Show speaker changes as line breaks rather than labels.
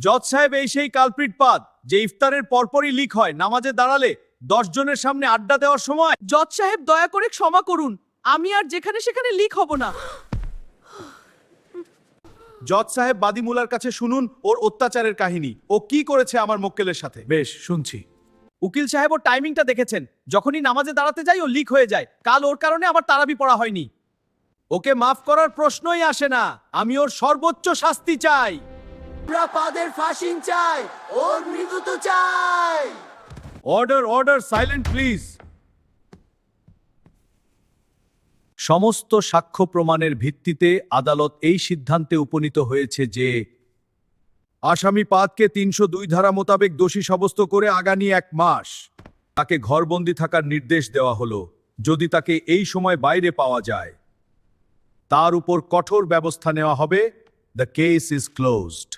জজ সাহেব, এই সেই কালপ্রিট পাদ যে ইফতারের পরপরই লিক হয় নামাজে দাঁড়ালে 10 জনের সামনে আড্ডা দেওয়ার সময়।
জজ সাহেব, দয়া করে ক্ষমা করুন, আমি আর যেখানে সেখানে লিক হব না।
জজ সাহেব, বাদীমুলার কাছে শুনুন ওর অত্যাচারের কাহিনী। ও কি করেছে আমার মক্কেলের সাথে।
বেশ, শুনছি।
উকিল সাহেব, ওর টাইমিংটা দেখেছেন। যখনই নামাজে দাঁড়াতে যাই ও লিক হয়ে যায়। কাল ওর কারণে আমার তারাবি পড়া হয়নি। ওকে মাফ করার প্রশ্নই আসে না। আমি ওর সর্বোচ্চ শাস্তি চাই।
আমরা পাদের ফাঁসি চাই, ওর মৃত্যু চাই।
Order, order, silent please. সমস্ত সাক্ষ্য প্রমাণের ভিত্তিতে আদালত এই সিদ্ধান্তে উপনীত হয়েছে যে আসামি পাদকে 302 ধারা মোতাবেক দোষী সাব্যস্ত করে আগামী 1 মাস তাকে ঘরবন্দি থাকার নির্দেশ দেওয়া হলো। যদি তাকে এই সময় বাইরে পাওয়া যায় তার উপর কঠোর ব্যবস্থা নেওয়া হবে। The case is closed.